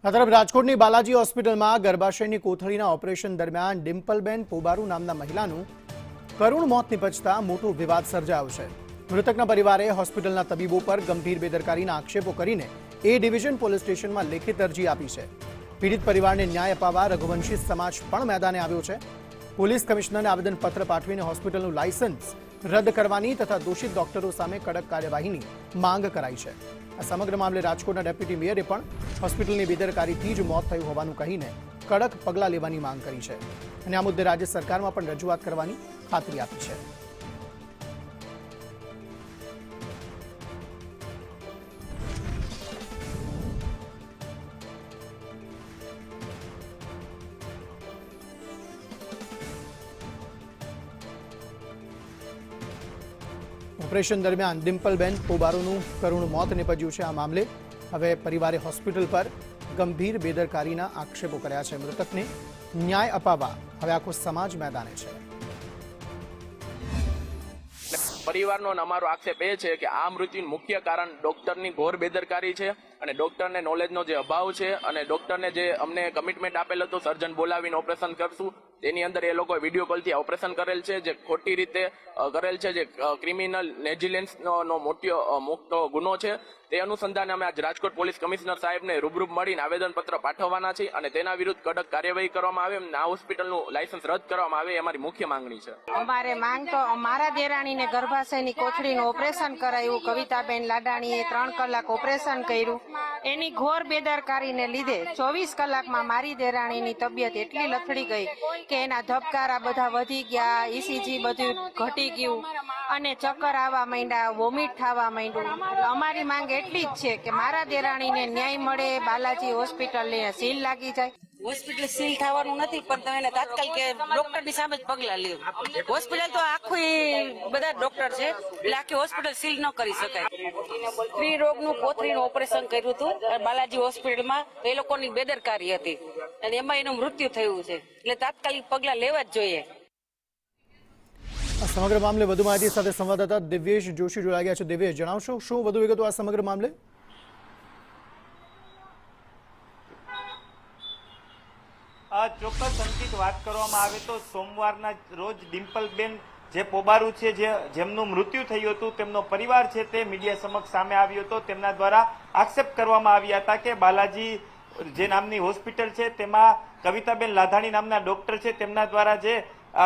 આ તરફ રાજકોટની બાલાજી હોસ્પિટલમાં ગર્ભાશયની કોથળીના ઓપરેશન દરમિયાન ડિમ્પલબેન પોબારુ નામના મહિલાનું કરુણ મોત નિપજતા મોટો વિવાદ સર્જાયો છે। મૃતકના પરિવારે હોસ્પિટલના તબીબો પર ગંભીર બેદરકારીના આક્ષેપો કરીને એ ડિવિઝન પોલીસ સ્ટેશનમાં લેખિત અરજી આપી છે। પીડિત પરિવારને ન્યાય અપાવવા રઘુવંશી સમાજ પણ મેદાને આવ્યો છે। પોલીસ કમિશનરને આવેદનપત્ર પાઠવીને હોસ્પિટલનું લાયસન્સ રદ કરવાની તથા દોષિત ડોક્ટરો સામે કડક કાર્યવાહીની માંગ કરાઈ છે। આ સમગ્ર મામલે રાજકોટના ડેપ્યુટી મેયરે પણ હોસ્પિટલની બેદરકારીથી જ મોત થયું હોવાનું કહીને કડક પગલાં લેવાની માંગ કરી છે અને આ મુદ્દે રાજ્ય સરકારમાં પણ રજૂઆત કરવાની ખાતરી આપી છે। ઓપરેશન દરમિયાન ડિમ્પલબેન પોબારુનું કરુણ મોત નિપજ્યું છે। આ મામલે હવે પરિવારે હોસ્પિટલ પર ગંભીર બેદરકારીના આક્ષેપો કર્યા છે। મૃતકને ન્યાય અપાવવા હવે આખો સમાજ મેદાને છે। પરિવારનો અમારો આક્ષેપ એ છે કે આ મૃત્યુનું મુખ્ય કારણ ડોક્ટરની ઘોર બેદરકારી છે અને ડોક્ટરને નોલેજનો જે અભાવ છે અને ડોક્ટરને જે અમને કમિટમેન્ટ આપેલ હતું સર્જન બોલાવીને ઓપરેશન કરશું તેની અંદર એ લોકોએ વિડીયો કોલથી ઓપરેશન કરેલ છે જે ખોટી રીતે કરેલ છે, જે ક્રિમિનલ નેગ્લિજન્સનો મોટો ગુનો છે। તે અનુસંધાને અમે આજ રાજકોટ પોલીસ કમિશનર સાહેબને રૂબરૂ મળીને આવેદનપત્ર પાઠવવાના છે અને તેના વિરુદ્ધ કડક કાર્યવાહી કરવામાં આવે અને આ હોસ્પિટલનું લાયસન્સ રદ કરવામાં આવે એ અમારી મુખ્ય માંગણી છે। અમારે માંગ તો મારા દેરાણીને ગર્ભાશયની કોથળીનું ઓપરેશન કરાયું, કવિતાબેન લાડાણીએ 3 કલાક ઓપરેશન કર્યું। એની ઘોર બેદરકારીને લીધે 24 કલાકમાં મારી દેરાણીની તબિયત એટલી લથડી ગઈ કે એના ધબકારા બધા વધી ગયા, ઈસીજી બધું ઘટી ગયું અને ચક્કર આવવા માંડ્યા, વોમિટ થવા માંડ્યું। અમારી માંગ એટલી જ છે કે મારા દેરાણીને ન્યાય મળે, બાલાજી હોસ્પિટલને સીલ લાગી જાય। હોસ્પિટલ સીલ થવાનું નથી, પણ તમે એને તાત્કાલિક ડોક્ટરની સામે જ પગલાં લ્યો। હોસ્પિટલ તો આખું બધા ડોક્ટર છે એટલે આખી હોસ્પિટલ સીલ ન કરી શકાય। સ્ત્રી રોગનું કોથળીનું ઓપરેશન કર્યું હતું બાલાજી હોસ્પિટલમાં, તો એ લોકોની બેદરકારી હતી અને એમાં એનું મૃત્યુ થયું છે એટલે તાત્કાલિક પગલાં લેવા જ જોઈએ। આ સમગ્ર મામલે વધુ માહિતી સાથે સંવાદદાતા દિવ્યેશ જોશી જોડાઈ ગયા છે। દિવ્યેશ, જણાવશો શું વધુ વિગતો આ સમગ્ર મામલે? ચોક્કસ અંકિત, વાત કરવામાં આવે તો સોમવારના રોજ ડિમ્પલબેન જે પોબારુ છે, જેમનું મૃત્યુ થયું હતું, તેમનો પરિવાર છે તે મીડિયા સમક્ષ સામે આવ્યો હતો। તેમના દ્વારા આક્ષેપ કરવામાં આવ્યા હતા કે બાલાજી જે નામની હોસ્પિટલ છે તેમાં કવિતાબેન લાધાણી નામના ડોક્ટર છે તેમના દ્વારા જે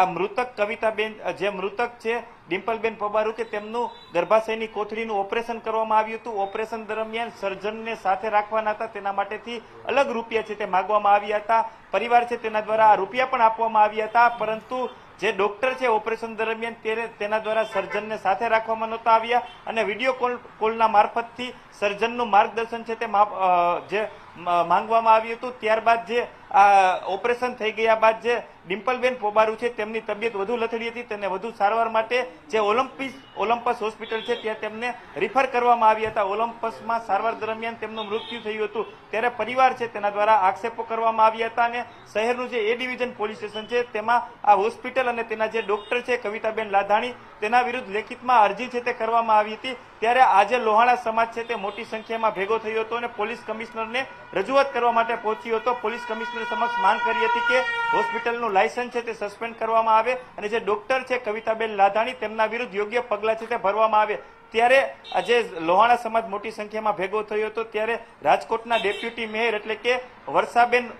મૃતક કવિતાબેન જે મૃતક છે ડિમ્પલબેન પોબારુ કે તેમનું ગર્ભાશયની કોથળીનું ઓપરેશન કરવામાં આવ્યું હતું। ઓપરેશન દરમિયાન સર્જનને સાથે રાખવાના હતા, તેના માટેથી અલગ રૂપિયા છે તે માંગવામાં આવ્યા હતા। પરિવાર છે તેના દ્વારા આ રૂપિયા પણ આપવામાં આવ્યા હતા, પરંતુ જે ડોક્ટર છે ઓપરેશન દરમિયાન તેના દ્વારા સર્જનને સાથે રાખવામાં નહોતા આવ્યા અને વિડીયો કોલના મારફતથી સર્જનનું માર્ગદર્શન છે તે જે માંગવામાં આવ્યું હતું। ત્યારબાદ જે આ ઓપરેશન થઈ ગયા બાદ જે ડિમ્પલબેન પોબારુ છે તેમની તબિયત વધુ લથડી હતી, તેને વધુ સારવાર માટે જે ઓલિમ્પસ હોસ્પિટલ છે ત્યાં તેમને રિફર કરવામાં આવ્યા હતા। ઓલિમ્પસમાં સારવાર દરમિયાન તેમનું મૃત્યુ થયું હતું, ત્યારે પરિવાર છે તેના દ્વારા આક્ષેપો કરવામાં આવ્યા હતા અને શહેરનું જે એ ડિવિઝન પોલીસ સ્ટેશન છે તેમાં આ હોસ્પિટલ અને તેના જે ડોક્ટર છે કવિતાબેન લાધાણી તેના વિરુદ્ધ લેખિતમાં અરજી છે તે કરવામાં આવી હતી। ત્યારે આજે લોહાણા સમાજ છે તે મોટી સંખ્યામાં ભેગો થયો હતો અને પોલીસ કમિશનરને રજૂઆત કરવા માટે પહોંચ્યો હતો। પોલીસ કમિશનર સમક્ષ માંગ કરી હતી કે હોસ્પિટલનું લાયસન્સ છે તે સસ્પેન્ડ કરવામાં આવે અને જે ડોક્ટર છે કવિતાબેન લાધાણી તેમના વિરુદ્ધ યોગ્ય પગલાં છે તે ભરવામાં આવે। ત્યારે આજે લોહાણા સમાજ મોટી સંખ્યામાં ભેગો થયો હતો, ત્યારે રાજકોટના ડેપ્યુટી મેયર એટલે કે વર્ષાબેન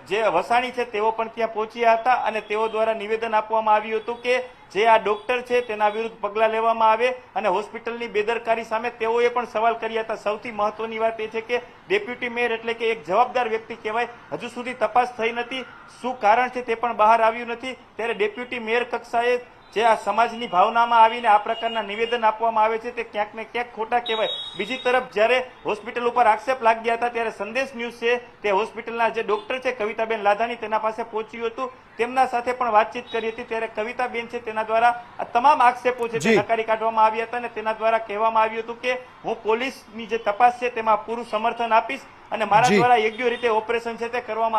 જે વસાણી છે તેઓ પણ ત્યાં પહોંચ્યા હતા અને તેઓ દ્વારા નિવેદન આપવામાં આવ્યું હતું કે જે આ ડોક્ટર છે તેના વિરુદ્ધ પગલાં લેવામાં આવે અને હોસ્પિટલની બેદરકારી સામે તેઓએ પણ સવાલ કર્યા હતા। સૌથી મહત્વની વાત એ છે કે ડેપ્યુટી મેયર એટલે કે એક જવાબદાર વ્યક્તિ કહેવાય, હજુ સુધી તપાસ થઈ નથી, શું કારણ છે તે પણ બહાર આવ્યું નથી। ત્યારે ડેપ્યુટી મેયર કક્ષાએ જે આ સમાજની ભાવનામાં આવીને આ પ્રકારના નિવેદન આપવામાં આવે છે તે ક્યાંક ને ક્યાંક ખોટા કહેવાય। બીજી તરફ જ્યારે હોસ્પિટલ ઉપર આક્ષેપ લાગ્યા હતા ત્યારે સંદેશ ન્યૂઝ છે તે હોસ્પિટલના જે ડોક્ટર છે કવિતાબેન લાધાણી તેના પાસે પહોંચ્યું હતું, તેમના સાથે પણ વાતચીત કરી હતી। ત્યારે કવિતાબેન છે તેના દ્વારા આ તમામ આક્ષેપો છે તે નકારી કાઢવામાં આવ્યા હતા અને તેના દ્વારા કહેવામાં આવ્યું હતું કે હું પોલીસની જે તપાસ છે તેમાં પૂરું સમર્થન આપીશ અને મારા દ્વારા યોગ્ય રીતે ઓપરેશન છે તે કરવામાં